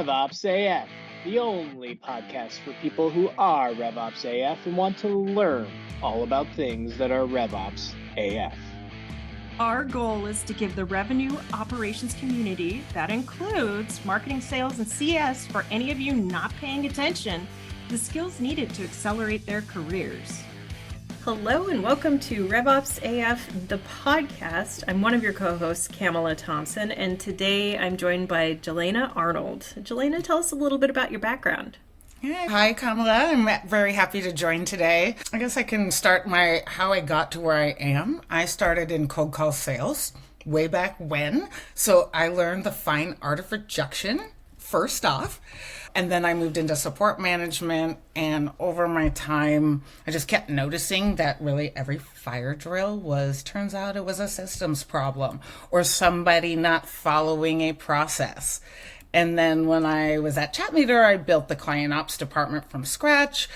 RevOpsAF, the only podcast for people who are RevOpsAF and want to learn all about things that are RevOps AF. Our goal is to give the revenue operations community, that includes marketing, sales, and CS, for any of you not paying attention, the skills needed to accelerate their careers. Hello and welcome to RevOpsAF the Podcast. I'm one of your co-hosts, Camela Thompson, and today I'm joined by Jelena Arnold. Jelena, tell us a little bit about your background. Hi, Camela. I'm very happy to join today. I guess I can start how I got to where I am. I started in cold call sales way back when, so I learned the fine art of rejection first off. And then I moved into support management, and over my time, I just kept noticing that really every fire drill turns out it was a systems problem or somebody not following a process. And then when I was at Chatmeter, I built the client ops department from scratch.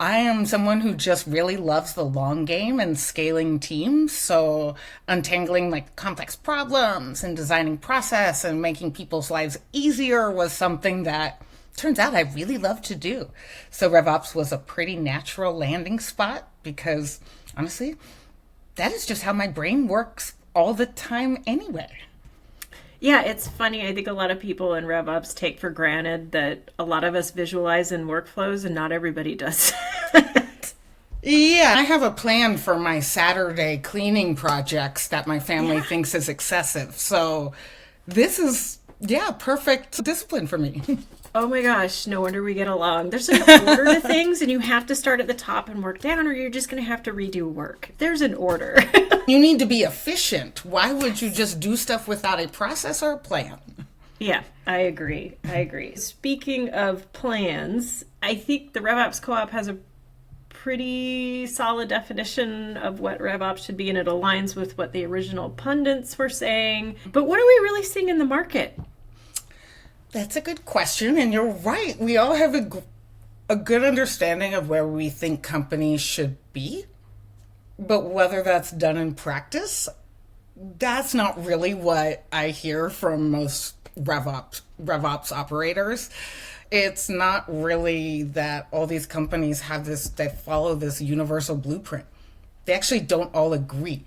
I am someone who just really loves the long game and scaling teams. So untangling like complex problems and designing process and making people's lives easier was something that turns out I really love to do. So RevOps was a pretty natural landing spot because honestly, that is just how my brain works all the time anyway. Yeah, it's funny. I think a lot of people in RevOps take for granted that a lot of us visualize in workflows and not everybody does. Yeah, I have a plan for my Saturday cleaning projects that my family thinks is excessive. So this is, perfect discipline for me. Oh my gosh, no wonder we get along. There's an order to things, and you have to start at the top and work down, or you're just going to have to redo work. There's an order. You need to be efficient. Why would you just do stuff without a process or a plan? Yeah, I agree. Speaking of plans, I think the RevOps Co-op has a pretty solid definition of what RevOps should be, and it aligns with what the original pundits were saying. But what are we really seeing in the market? That's a good question, and you're right. We all have a good understanding of where we think companies should be, but whether that's done in practice, that's not really what I hear from most RevOps operators. It's not really that all these companies they follow this universal blueprint. They actually don't all agree.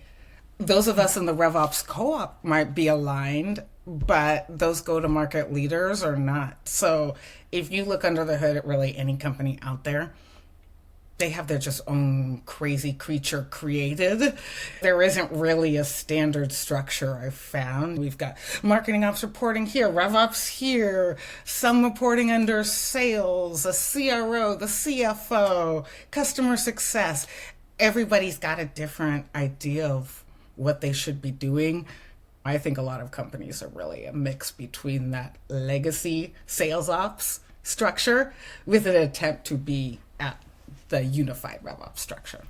Those of us in the RevOps Co-op might be aligned, but those go-to-market leaders are not. So if you look under the hood at really any company out there, they have their just own crazy creature created. There isn't really a standard structure I've found. We've got marketing ops reporting here, RevOps here, some reporting under sales, a CRO, the CFO, customer success. Everybody's got a different idea of what they should be doing. I think a lot of companies are really a mix between that legacy sales ops structure with an attempt to be at the unified RevOps structure.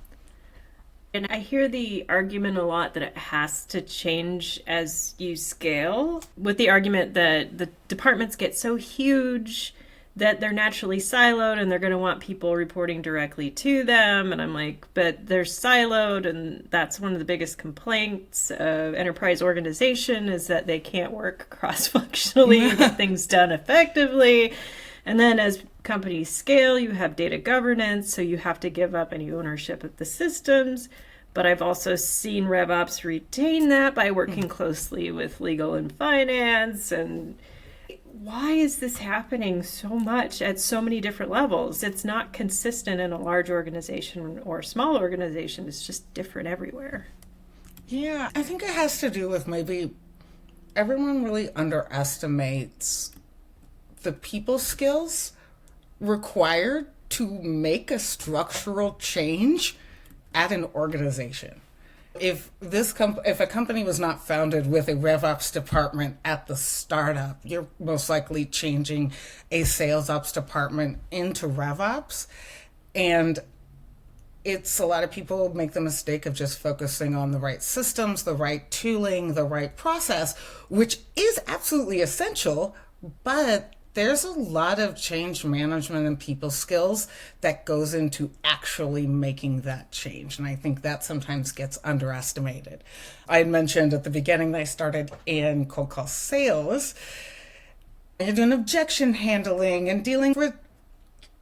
And I hear the argument a lot that it has to change as you scale, with the argument that the departments get so huge that they're naturally siloed and they're going to want people reporting directly to them. And I'm like, but they're siloed, and that's one of the biggest complaints of enterprise organization is that they can't work cross-functionally and get things done effectively. And then as companies scale, you have data governance, so you have to give up any ownership of the systems. But I've also seen RevOps retain that by working closely with legal and finance. And why is this happening so much at so many different levels? It's not consistent in a large organization or a small organization. It's just different everywhere. Yeah, I think it has to do with maybe everyone really underestimates the people skills required to make a structural change at an organization. If a company was not founded with a RevOps department at the startup, you're most likely changing a sales ops department into RevOps. And it's a lot of people make the mistake of just focusing on the right systems, the right tooling, the right process, which is absolutely essential, but there's a lot of change management and people skills that goes into actually making that change. And I think that sometimes gets underestimated. I had mentioned at the beginning that I started in cold call sales. You're doing objection handling and dealing with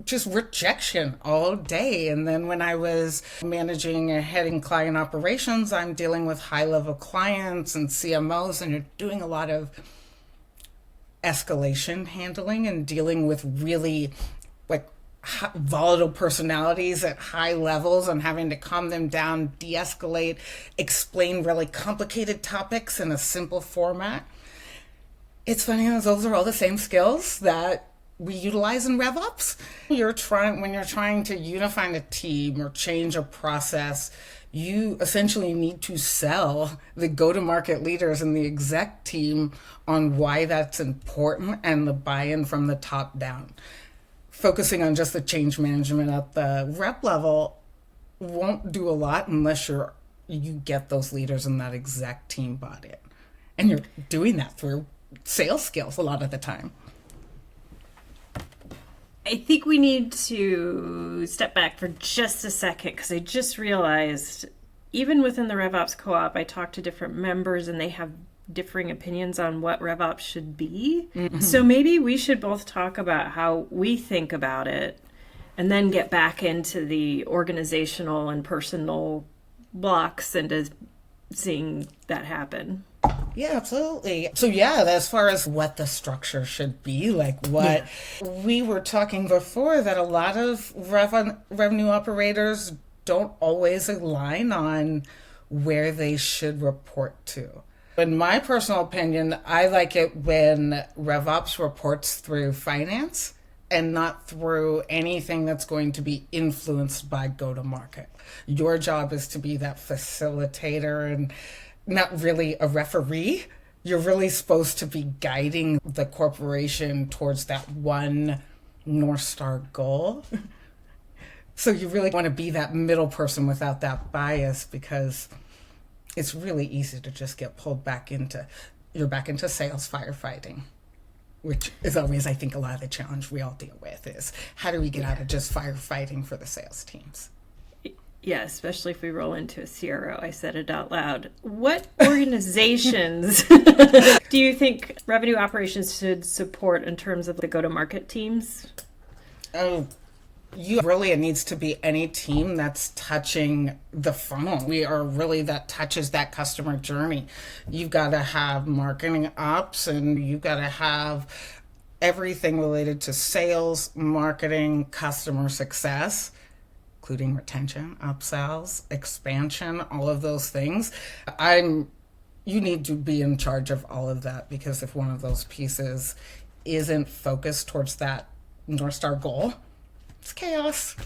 just rejection all day. And then when I was managing and heading client operations, I'm dealing with high-level clients and CMOs, and you're doing a lot of escalation handling and dealing with really like volatile personalities at high levels and having to calm them down, de-escalate, explain really complicated topics in a simple format. It's funny, those are all the same skills that we utilize in RevOps. When you're trying to unify a team or change a process, you essentially need to sell the go-to-market leaders and the exec team on why that's important and the buy-in from the top down. Focusing on just the change management at the rep level won't do a lot unless you get those leaders and that exec team bought in. And you're doing that through sales skills a lot of the time. I think we need to step back for just a second, because I just realized even within the RevOps co-op, I talked to different members and they have differing opinions on what RevOps should be. Mm-hmm. So maybe we should both talk about how we think about it and then get back into the organizational and personal blocks and to seeing that happen. Yeah, absolutely. So as far as what the structure should be, we were talking before that a lot of revenue operators don't always align on where they should report to. In my personal opinion, I like it when RevOps reports through finance and not through anything that's going to be influenced by go-to-market. Your job is to be that facilitator and not really a referee. You're really supposed to be guiding the corporation towards that one North Star goal. So you really want to be that middle person without that bias, because it's really easy to just get pulled back into sales firefighting, which is always, I think, a lot of the challenge we all deal with is how do we get out of just firefighting for the sales teams? Yeah, especially if we roll into a CRO. I said it out loud. What organizations do you think revenue operations should support in terms of the go-to-market teams? Oh, it needs to be any team that's touching the funnel. That touches that customer journey. You've got to have marketing ops, and you've got to have everything related to sales, marketing, customer success, including retention, upsells, expansion, all of those things. You need to be in charge of all of that, because if one of those pieces isn't focused towards that North Star goal, it's chaos.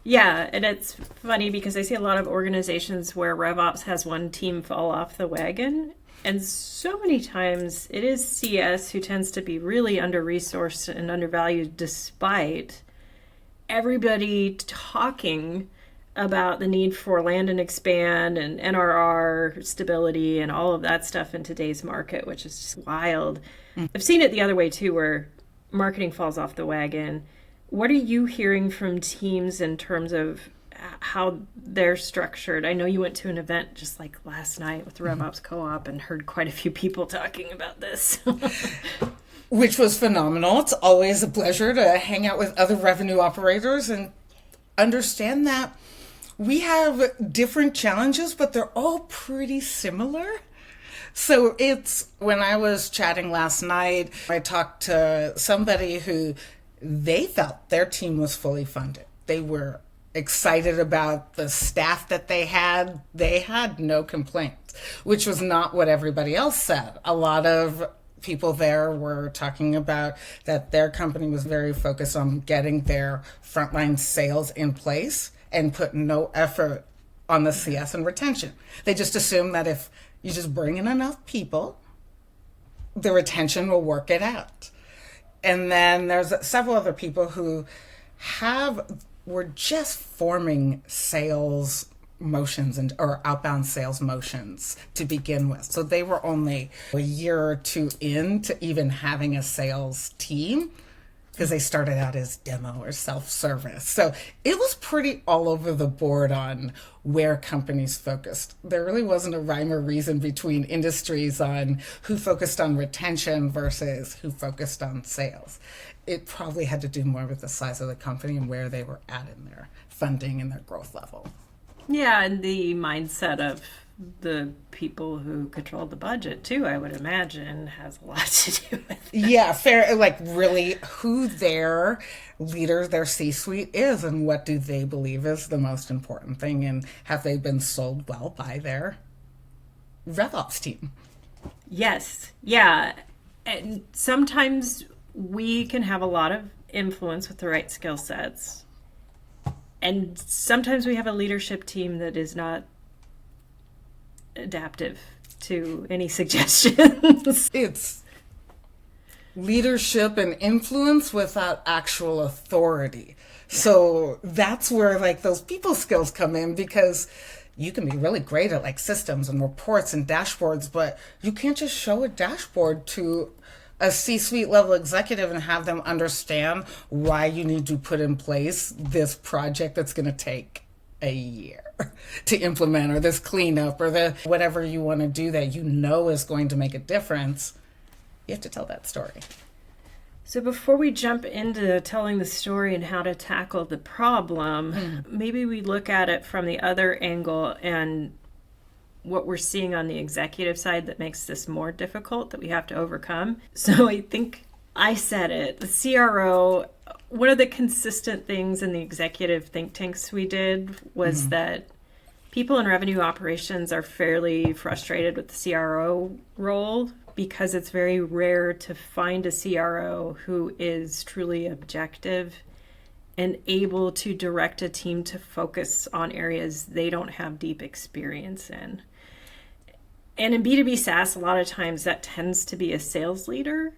Yeah, and it's funny because I see a lot of organizations where RevOps has one team fall off the wagon, and so many times it is CS who tends to be really under-resourced and undervalued, despite everybody talking about the need for land and expand and NRR stability and all of that stuff in today's market, which is just wild. I've seen it the other way too, where marketing falls off the wagon. What are you hearing from teams in terms of how they're structured? I know you went to an event just like last night with the RevOps Co-op and heard quite a few people talking about this. Which was phenomenal. It's always a pleasure to hang out with other revenue operators and understand that we have different challenges, but they're all pretty similar. So when I was chatting last night, I talked to somebody who they felt their team was fully funded. They were excited about the staff that they had. They had no complaints, which was not what everybody else said. A lot of people there were talking about that their company was very focused on getting their frontline sales in place and put no effort on the CS and retention. They just assume that if you just bring in enough people, the retention will work it out. And then there's several other people who were just forming sales motions or outbound sales motions to begin with. So they were only a year or two into even having a sales team. because they started out as demo or self-service. So it was pretty all over the board on where companies focused. There really wasn't a rhyme or reason between industries on who focused on retention versus who focused on sales. It probably had to do more with the size of the company and where they were at in their funding and their growth level. Yeah, and the mindset of the people who control the budget too, I would imagine, has a lot to do with it. Yeah, fair. Like really who their leader, their C-suite is, and what do they believe is the most important thing, and have they been sold well by their RevOps team? Yes. Yeah. And sometimes we can have a lot of influence with the right skill sets. And sometimes we have a leadership team that is not adaptive to any suggestions. It's leadership and influence without actual authority. So that's where like those people skills come in, because you can be really great at like systems and reports and dashboards, but you can't just show a dashboard to a C-suite level executive and have them understand why you need to put in place this project that's going to take a year to implement, or this cleanup, or the whatever you want to do that you know is going to make a difference. You have to tell that story. So before we jump into telling the story and how to tackle the problem, maybe we look at it from the other angle and what we're seeing on the executive side that makes this more difficult, that we have to overcome. So I think I said it, the CRO, one of the consistent things in the executive think tanks we did was that people in revenue operations are fairly frustrated with the CRO role, because it's very rare to find a CRO who is truly objective and able to direct a team to focus on areas they don't have deep experience in. And in B2B SaaS, a lot of times that tends to be a sales leader.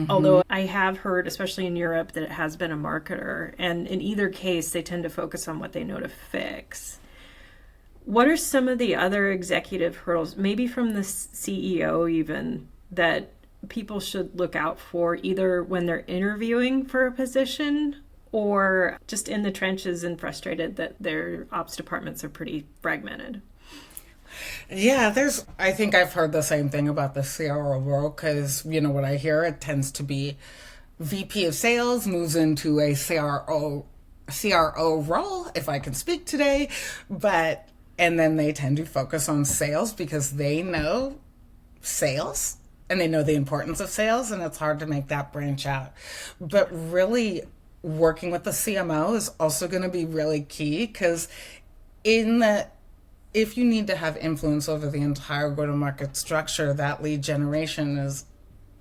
Although I have heard, especially in Europe, that it has been a marketer. And in either case, they tend to focus on what they know to fix. What are some of the other executive hurdles, maybe from the CEO even, that people should look out for, either when they're interviewing for a position or just in the trenches and frustrated that their ops departments are pretty fragmented? Yeah, I think I've heard the same thing about the CRO role, because, you know, what I hear, it tends to be VP of sales moves into a CRO role, if I can speak today, and then they tend to focus on sales because they know sales and they know the importance of sales, and it's hard to make that branch out. But really working with the CMO is also going to be really key, because if you need to have influence over the entire go-to-market structure, that lead generation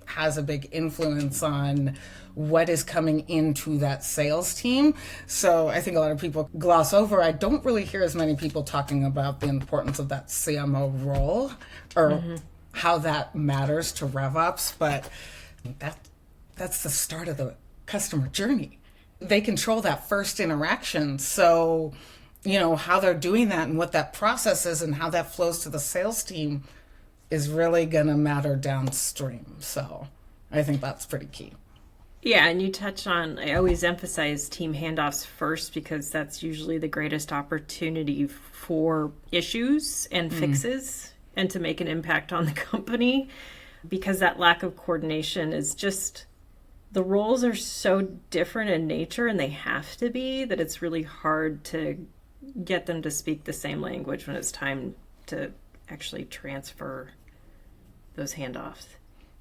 has a big influence on what is coming into that sales team. So I think a lot of people gloss over. I don't really hear as many people talking about the importance of that CMO role, or how that matters to RevOps, but that's the start of the customer journey. They control that first interaction. So, you know, how they're doing that and what that process is and how that flows to the sales team is really going to matter downstream. So I think that's pretty key. Yeah, and you touch on, I always emphasize team handoffs first, because that's usually the greatest opportunity for issues and fixes and to make an impact on the company, because that lack of coordination is just, the roles are so different in nature, and they have to be, that it's really hard to get them to speak the same language when it's time to actually transfer those handoffs.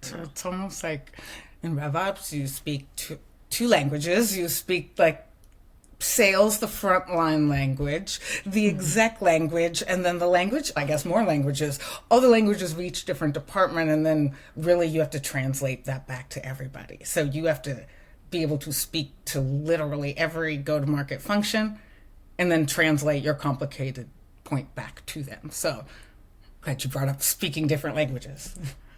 So it's almost like in RevOps, you speak two languages. You speak like sales, the frontline language, the exec language, and then the language, I guess more languages. All the languages of each different department, and then really you have to translate that back to everybody. So you have to be able to speak to literally every go-to-market function, and then translate your complicated point back to them. So glad you brought up speaking different languages.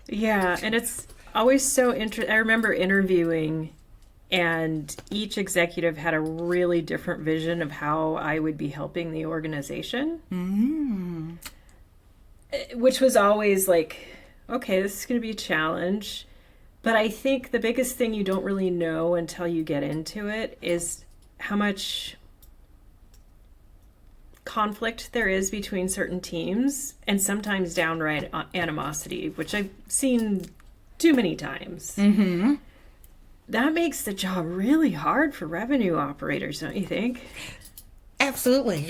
Yeah, and it's always so interesting. I remember interviewing, and each executive had a really different vision of how I would be helping the organization, which was always like, okay, this is going to be a challenge. But I think the biggest thing you don't really know until you get into it is how much conflict there is between certain teams, and sometimes downright animosity, which I've seen too many times. Mm-hmm. That makes the job really hard for revenue operators, don't you think? Absolutely.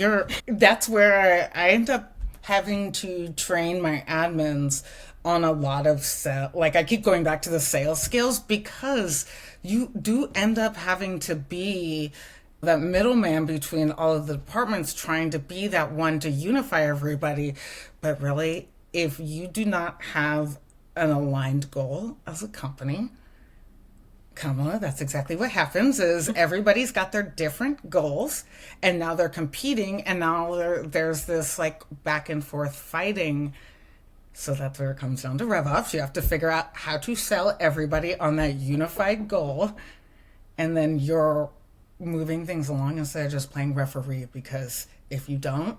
That's where I end up having to train my admins on a lot of I keep going back to the sales skills, because you do end up having to be that middleman between all of the departments, trying to be that one to unify everybody. But really, if you do not have an aligned goal as a company, Camela, that's exactly what happens. Is everybody's got their different goals, and now they're competing, and now there's this back and forth fighting. So that's where it comes down to RevOps. You have to figure out how to sell everybody on that unified goal, and then you're moving things along instead of just playing referee, because if you don't,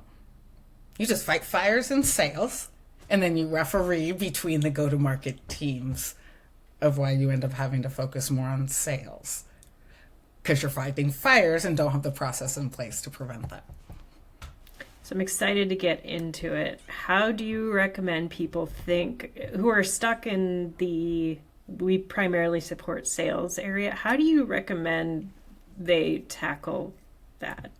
you just fight fires in sales, and then you referee between the go-to-market teams, of why you end up having to focus more on sales, because you're fighting fires and don't have the process in place to prevent that. So I'm excited to get into it. How do you recommend people who are stuck in we primarily support sales area, how do you recommend they tackle that?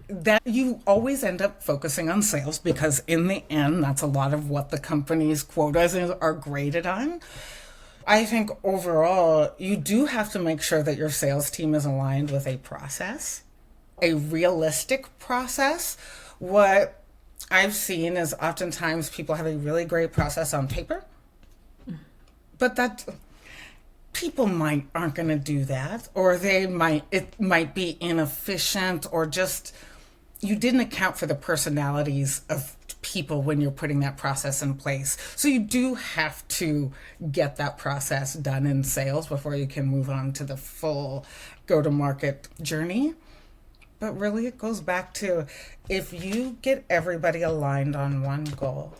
That you always end up focusing on sales, because in the end, that's a lot of what the company's quotas are graded on. I think overall, you do have to make sure that your sales team is aligned with a process, a realistic process. What I've seen is oftentimes people have a really great process on paper, but people aren't going to do that, or it might be inefficient, or just you didn't account for the personalities of people when you're putting that process in place. So you do have to get that process done in sales before you can move on to the full go-to-market journey. But really, it goes back to, if you get everybody aligned on one goal,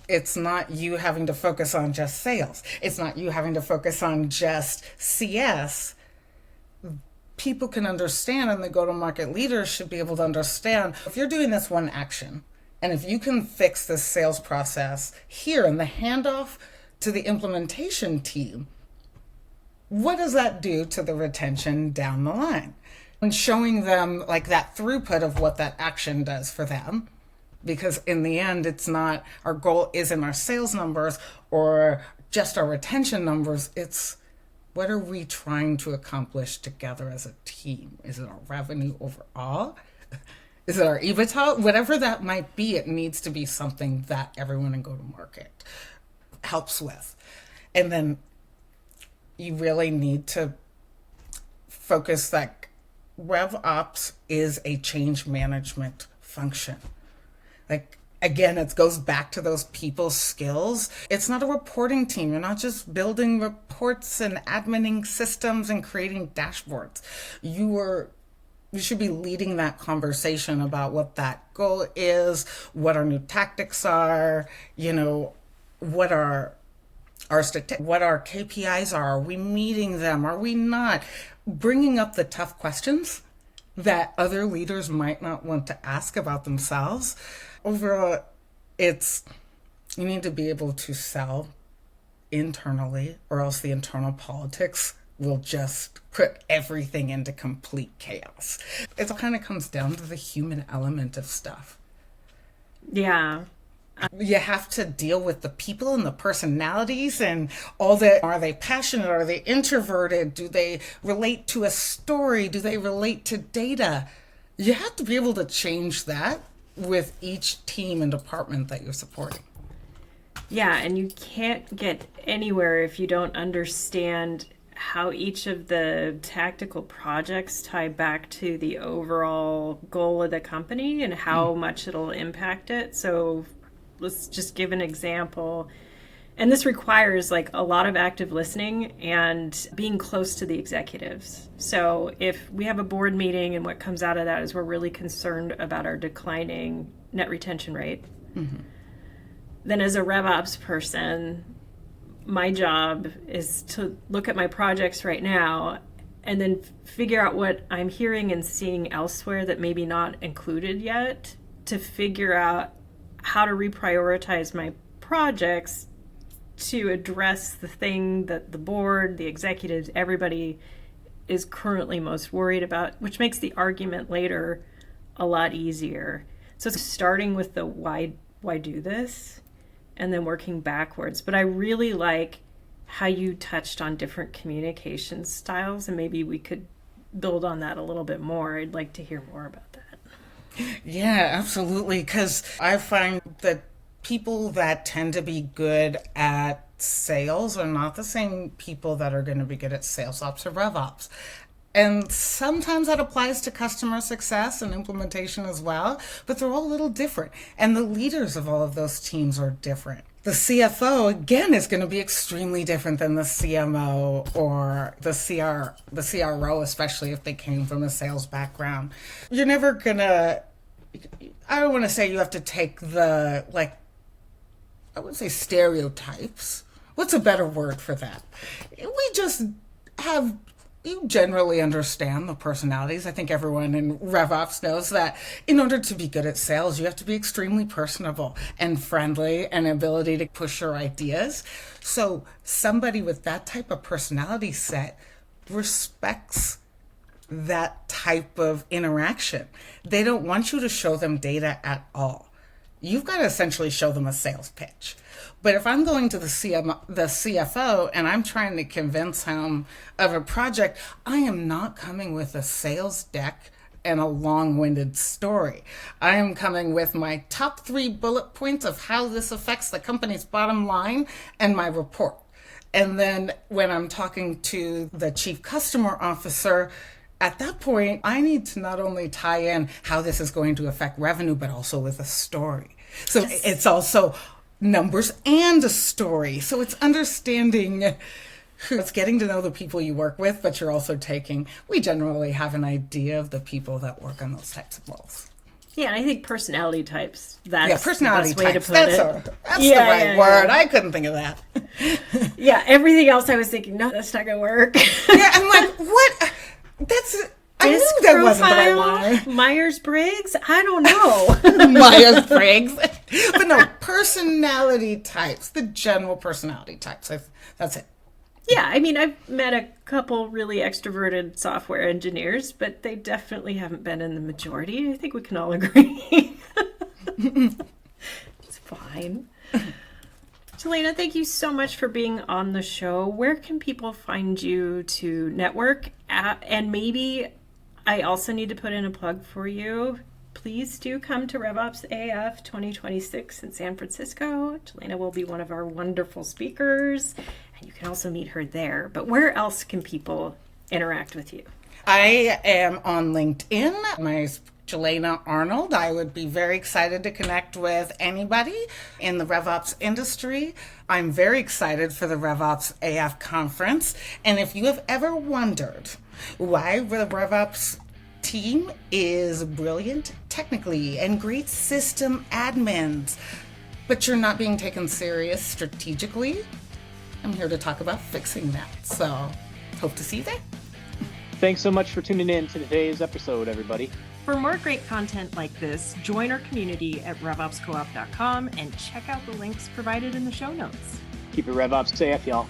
it's not you having to focus on just sales. It's not you having to focus on just CS. People can understand, and the go-to-market leaders should be able to understand, if you're doing this one action, and if you can fix this sales process here in the handoff to the implementation team, what does that do to the retention down the line? And showing them that throughput of what that action does for them. Because in the end, it's not, our goal isn't our sales numbers or just our retention numbers. It's, what are we trying to accomplish together as a team? Is it our revenue overall? Is it our EBITDA? Whatever that might be, it needs to be something that everyone in go-to-market helps with. And then you really need to focus that RevOps is a change management function. Again, it goes back to those people skills. It's not a reporting team. You're not just building reports and adminning systems and creating dashboards. You should be leading that conversation about what that goal is, what our new tactics are, what our KPIs are. Are we meeting them? Are we not? Bringing up the tough questions that other leaders might not want to ask about themselves. Overall, you need to be able to sell internally, or else the internal politics will just put everything into complete chaos. It kind of comes down to the human element of stuff. Yeah. You have to deal with the people and the personalities and all that. Are they passionate? Are they introverted? Do they relate to a story? Do they relate to data? You have to be able to change that with each team and department that you're supporting. Yeah, and you can't get anywhere if you don't understand how each of the tactical projects tie back to the overall goal of the company and how much it'll impact it. So let's just give an example. And this requires a lot of active listening and being close to the executives. So if we have a board meeting and what comes out of that is we're really concerned about our declining net retention rate, then as a RevOps person, my job is to look at my projects right now and then figure out what I'm hearing and seeing elsewhere that maybe not included yet, to figure out how to reprioritize my projects to address the thing that the board, the executives, everybody is currently most worried about, which makes the argument later a lot easier. So it's starting with the why do this, and then working backwards. But I really like how you touched on different communication styles, and maybe we could build on that a little bit more. I'd like to hear more about that. Yeah, absolutely. Because I find that people that tend to be good at sales are not the same people that are going to be good at sales ops or RevOps. And sometimes that applies to customer success and implementation as well, but they're all a little different. And the leaders of all of those teams are different. The CFO, again, is going to be extremely different than the CMO or the CRO, especially if they came from a sales background. You're never going to, I don't want to say you have to take the, I would say stereotypes. What's a better word for that? We just have, you generally understand the personalities. I think everyone in RevOps knows that in order to be good at sales, you have to be extremely personable and friendly and ability to push your ideas. So somebody with that type of personality set respects that type of interaction. They don't want you to show them data at all. You've got to essentially show them a sales pitch. But if I'm going to the CFO and I'm trying to convince him of a project, I am not coming with a sales deck and a long-winded story. I am coming with my top 3 bullet points of how this affects the company's bottom line and my report. And then when I'm talking to the chief customer officer, at that point, I need to not only tie in how this is going to affect revenue, but also with a story. So yes. It's also numbers and a story. So it's understanding, it's getting to know the people you work with, but you're also we generally have an idea of the people that work on those types of roles. Yeah, and I think personality types, that's personality the best types. way to put That's the right word. Yeah. I couldn't think of that. Yeah, everything else I was thinking, no, that's not going to work. Yeah, I'm like, what? I knew that wasn't the right one. Myers-Briggs? I don't know. Myers-Briggs. But no, personality types, the general personality types. That's it. Yeah, I mean, I've met a couple really extroverted software engineers, but they definitely haven't been in the majority. I think we can all agree. It's fine. Jelena, thank you so much for being on the show. Where can people find you to network? And maybe I also need to put in a plug for you. Please do come to RevOpsAF 2026 in San Francisco. Jelena will be one of our wonderful speakers, and you can also meet her there. But where else can people interact with you? I am on LinkedIn. My Jelena Arnold. I would be very excited to connect with anybody in the RevOps industry. I'm very excited for the RevOpsAF conference. And if you have ever wondered why the RevOps team is brilliant technically and great system admins, but you're not being taken serious strategically, I'm here to talk about fixing that. So hope to see you there. Thanks so much for tuning in to today's episode, everybody. For more great content like this, join our community at RevOpsCoop.com and check out the links provided in the show notes. Keep it RevOpsAF, y'all.